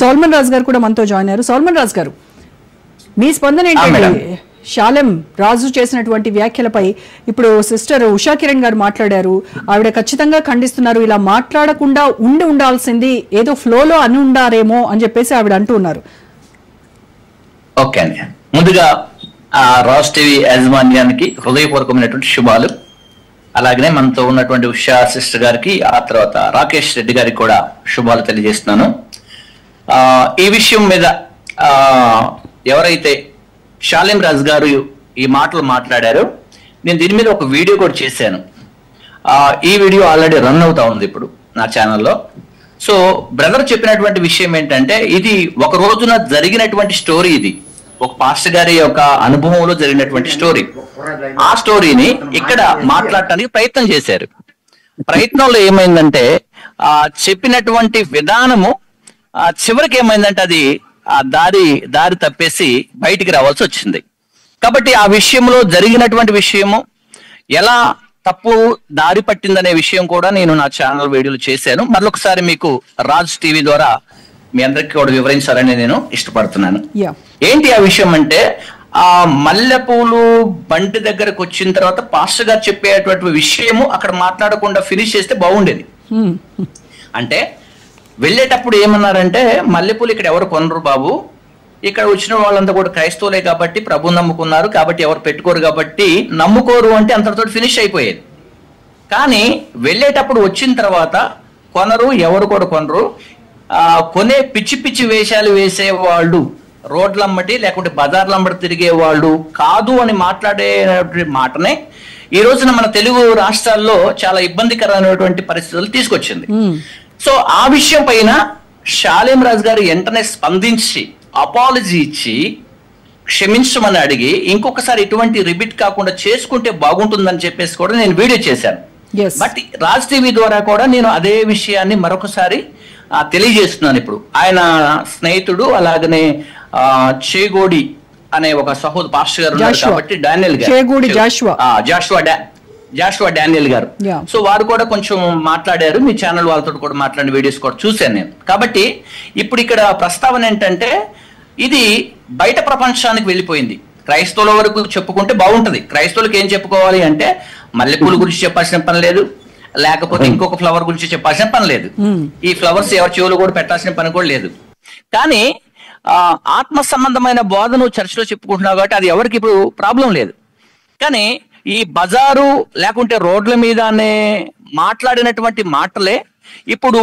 సల్మాన్ రాజు గారు కూడా మనతో జాయిన్ అయ్యారు. సల్మాన్ రాజు గారు, మీ స్పందన ఏంటంటే షాలెం రాజు చేసినటువంటి వ్యాఖ్యలపై ఇప్పుడు సిస్టర్ ఉషా కిరణ్ గారు మాట్లాడారు. ఆవిడ ఖచ్చితంగా ఖండిస్తున్నారు. ఇలా మాట్లాడకుండా ఉండాల్సింది ఏదో ఫ్లోలో అని ఉండారేమో అని చెప్పేసి ఆవిడ అంటూ ఉన్నారు. ఓకే అండి, ముందుగా రాజ్ టీవీ యాజమాన్యానికి హృదయపూర్వకమైనటువంటి శుభాలు. అలాగనే మనతో ఉన్నటువంటి ఉషా సిస్టర్ గారికి, ఆ తర్వాత రాకేష్ రెడ్డి గారికి కూడా శుభాలు తెలియజేస్తున్నాను. ఈ విషయం మీద ఎవరైతే షాలెం రాజు గారు ఈ మాటలు మాట్లాడారో, నేను దీని మీద ఒక వీడియో కూడా చేశాను. ఈ వీడియో ఆల్రెడీ రన్ అవుతా ఉంది ఇప్పుడు నా ఛానల్లో. సో బ్రదర్ చెప్పినటువంటి విషయం ఏంటంటే, ఇది ఒక రోజున జరిగినటువంటి స్టోరీ. ఇది ఒక పాస్టర్ గారి యొక్క అనుభవంలో జరిగినటువంటి స్టోరీ. ఆ స్టోరీని ఇక్కడ మాట్లాడటానికి ప్రయత్నం చేశారు. ప్రయత్నంలో ఏమైందంటే, చెప్పినటువంటి విధానము చివరికి ఏమైందంటే అది దారి తప్పేసి బయటికి రావాల్సి వచ్చింది. కాబట్టి ఆ విషయంలో జరిగినటువంటి విషయము ఎలా తప్పు దారి పట్టిందనే విషయం కూడా నేను నా ఛానల్ వీడియోలు చేశాను. మరొకసారి మీకు రాజ్ టీవీ ద్వారా మీ అందరికీ కూడా వివరించాలని నేను ఇష్టపడుతున్నాను. ఏంటి ఆ విషయం అంటే, ఆ మల్లెపూలు బండి దగ్గరకు వచ్చిన తర్వాత పాస్టర్ గారు చెప్పేటువంటి విషయము అక్కడ మాట్లాడకుండా ఫినిష్ చేస్తే బాగుండేది. అంటే వెళ్ళేటప్పుడు ఏమన్నారంటే, మల్లెపూలు ఇక్కడ ఎవరు కొనరు బాబు, ఇక్కడ వచ్చిన వాళ్ళంతా కూడా క్రైస్తవులే కాబట్టి ప్రభు నమ్ముకున్నారు కాబట్టి ఎవరు పెట్టుకోరు కాబట్టి నమ్ముకోరు అంటే అంతటితో ఫినిష్ అయిపోయేది. కానీ వెళ్ళేటప్పుడు వచ్చిన తర్వాత కొనరు, ఎవరు కూడా కొనరు, కొనే పిచ్చి పిచ్చి వేషాలు వేసేవాళ్ళు, రోడ్లమ్మటి లేకుంటే బజార్లమ్మటి తిరిగే వాళ్ళు కాదు అని మాట్లాడే మాటనే ఈ రోజున మన తెలుగు రాష్ట్రాల్లో చాలా ఇబ్బందికరమైనటువంటి పరిస్థితులు తీసుకొచ్చింది. సో ఆ విషయం పైన షాలెం రాజు గారు వెంటనే స్పందించి అపాలజీ ఇచ్చి క్షమించమని అడిగి ఇంకొకసారి ఇటువంటి రిపీట్ కాకుండా చేసుకుంటే బాగుంటుందని చెప్పేసి కూడా నేను వీడియో చేశాను. బట్ రాజ్ టీవీ ద్వారా కూడా నేను అదే విషయాన్ని మరొకసారి తెలియజేస్తున్నాను. ఇప్పుడు ఆయన స్నేహితుడు అలాగనే చేగోడి అనే ఒక సహోదరు పాస్టర్ గారు ఉన్నారు కాబట్టి డానియల్ గారు, జాషువా డానియల్ గారు, సో వారు కూడా కొంచెం మాట్లాడారు. మీ ఛానల్ వాళ్ళతో కూడా మాట్లాడిన వీడియోస్ కూడా చూశాను నేను. కాబట్టి ఇప్పుడు ఇక్కడ ప్రస్తావన ఏంటంటే, ఇది బయట ప్రపంచానికి వెళ్ళిపోయింది. క్రైస్తవుల వరకు చెప్పుకుంటే బాగుంటది. క్రైస్తవులకు ఏం చెప్పుకోవాలి అంటే, మల్లెపూల గురించి చెప్పాల్సిన పని లేదు, లేకపోతే ఇంకొక ఫ్లవర్ గురించి చెప్పాల్సిన పని లేదు, ఈ ఫ్లవర్స్ ఎవరి చెవులు కూడా పెట్టాల్సిన పని కూడా లేదు. కానీ ఆత్మ సంబంధమైన బోధను చర్చిలో చెప్పుకుంటున్నావు కాబట్టి అది ఎవరికి ఇప్పుడు ప్రాబ్లం లేదు. కానీ ఈ బజారు లేకుంటే రోడ్ల మీదనే మాట్లాడినటువంటి మాటలే ఇప్పుడు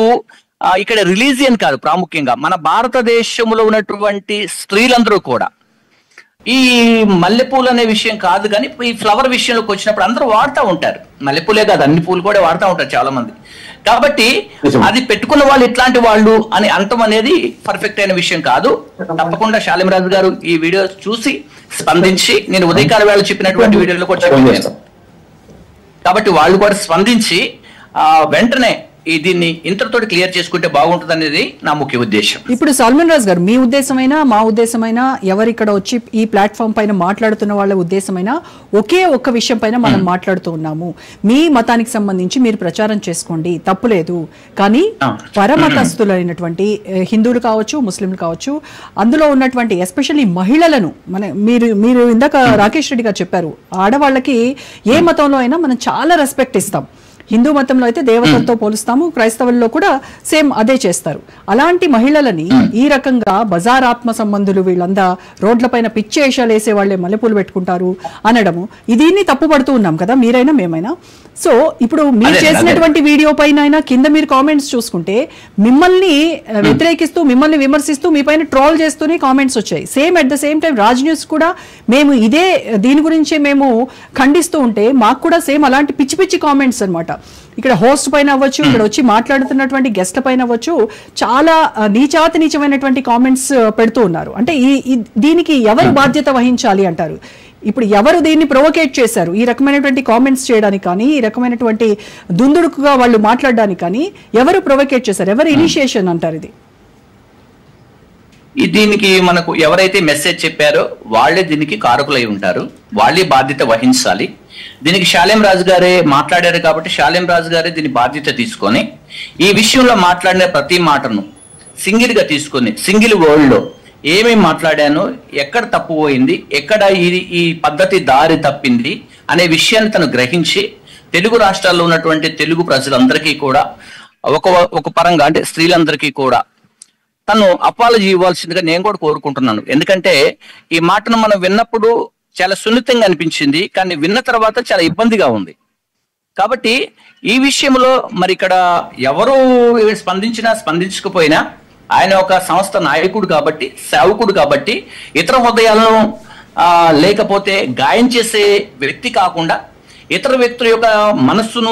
ఇక్కడ రిలీజియన్ కాదు, ప్రాముఖ్యంగా మన భారతదేశంలో ఉన్నటువంటి స్త్రీలందరూ కూడా ఈ మల్లెపూలు అనే విషయం కాదు, కానీ ఈ ఫ్లవర్ విషయంలోకి వచ్చినప్పుడు అందరూ వాడుతూ ఉంటారు. మల్లెపూలే కాదు, అన్ని పూలు కూడా వాడుతూ ఉంటారు చాలా మంది. కాబట్టి అది పెట్టుకున్న వాళ్ళు ఇట్లాంటి వాళ్ళు అని అంతం అనేది పర్ఫెక్ట్ అయిన విషయం కాదు. తప్పకుండా షాలెం రాజు గారు ఈ వీడియో చూసి స్పందించి, నేను ఉదయకాల వేళ చెప్పినటువంటి వీడియోలో కూడా చెప్పాను కాబట్టి వాళ్ళు కూడా స్పందించి వెంటనే దీన్ని ఇంతటితో క్లియర్ చేసుకుంటే బాగుంటుంది అనేది నా ముఖ్య ఉద్దేశం. ఇప్పుడు సల్మాన్ రాజు గారు, మీ ఉద్దేశమైనా మా ఉద్దేశమైనా ఎవరు ఇక్కడ వచ్చి ఈ ప్లాట్ఫామ్ పైన మాట్లాడుతున్న వాళ్ళ ఉద్దేశమైనా ఒకే ఒక్క విషయం పైన మనం మాట్లాడుతూ ఉన్నాము. మీ మతానికి సంబంధించి మీరు ప్రచారం చేసుకోండి, తప్పులేదు. కానీ పరమతస్తులైనటువంటి హిందువులు కావచ్చు, ముస్లింలు కావచ్చు, అందులో ఉన్నటువంటి ఎస్పెషల్లీ మహిళలను మీరు ఇందాక రాకేష్ రెడ్డి గారు చెప్పారు, ఆడవాళ్ళకి ఏ మతంలో అయినా మనం చాలా రెస్పెక్ట్ ఇస్తాం. హిందూ మతంలో అయితే దేవతలతో పోలుస్తాము, క్రైస్తవుల్లో కూడా సేమ్ అదే చేస్తారు. అలాంటి మహిళలని ఈ రకంగా బజార్ ఆత్మ సంబంధులు వీళ్ళందా రోడ్లపైన పిచ్చేషాలు వేసే వాళ్ళే మల్లెపూలు పెట్టుకుంటారు అనడము, దీన్ని తప్పుపడుతూ ఉన్నాం కదా మీరైనా మేమైనా. సో ఇప్పుడు మీరు చేసినటువంటి వీడియో పైన కింద మీరు కామెంట్స్ చూసుకుంటే మిమ్మల్ని వ్యతిరేకిస్తూ, మిమ్మల్ని విమర్శిస్తూ, మీ పైన ట్రోల్ చేస్తూనే కామెంట్స్ వచ్చాయి. Same at the same time Raj news కూడా మేము దీని గురించే మేము ఖండిస్తూ ఉంటే మాకు కూడా సేమ్ అలాంటి పిచ్చి పిచ్చి కామెంట్స్ అనమాట. ఇక్కడ హోస్ట్ పైన అవ్వచ్చు, ఇక్కడ వచ్చి మాట్లాడుతున్నటువంటి గెస్ట్ల పైన అవ్వచ్చు, చాలా నీచమైనటువంటి కామెంట్స్ పెడుతూ ఉన్నారు. అంటే దీనికి ఎవరు బాధ్యత వహించాలి అంటారు? ఇప్పుడు ఎవరు దీన్ని ప్రొవోకేట్ చేశారు ఈ రకమైనటువంటి కామెంట్స్ చేయడానికి కానీ, ఈ రకమైనటువంటి దుందుడుకుగా వాళ్ళు మాట్లాడడానికి కానీ ఎవరు ప్రొవోకేట్ చేశారు? ఎవరు ఇనిషియేషన్ అంటారు ఇది? దీనికి మనకు ఎవరైతే మెసేజ్ చెప్పారో వాళ్ళే దీనికి కారకులై ఉంటారు, వాళ్ళే బాధ్యత వహించాలి. దీనికి షాలెం రాజు గారే మాట్లాడారు కాబట్టి షాలెం రాజు గారే దీని బాధ్యత తీసుకొని ఈ విషయంలో మాట్లాడిన ప్రతి మాటను సింగిల్ గా తీసుకొని సింగిల్ వర్డ్ లో ఏమేమి మాట్లాడాను, ఎక్కడ తప్పు పోయింది, ఎక్కడ ఈ పద్ధతి దారి తప్పింది అనే విషయాన్ని తను గ్రహించి తెలుగు రాష్ట్రాల్లో ఉన్నటువంటి తెలుగు ప్రజలందరికీ కూడా ఒక పరంగా అంటే స్త్రీలందరికీ కూడా తను అపాలజీ ఇవ్వాల్సిందిగా నేను కూడా కోరుకుంటున్నాను. ఎందుకంటే ఈ మాటను మనం విన్నప్పుడు చాలా సున్నితంగా అనిపించింది, కానీ విన్న తర్వాత చాలా ఇబ్బందిగా ఉంది. కాబట్టి ఈ విషయంలో మరి ఇక్కడ ఎవరు స్పందించినా స్పందించకపోయినా ఆయన ఒక సంస్థ నాయకుడు కాబట్టి, సేవకుడు కాబట్టి, ఇతర హృదయాలను లేకపోతే గాయం చేసే వ్యక్తి కాకుండా ఇతర వ్యక్తుల యొక్క మనస్సును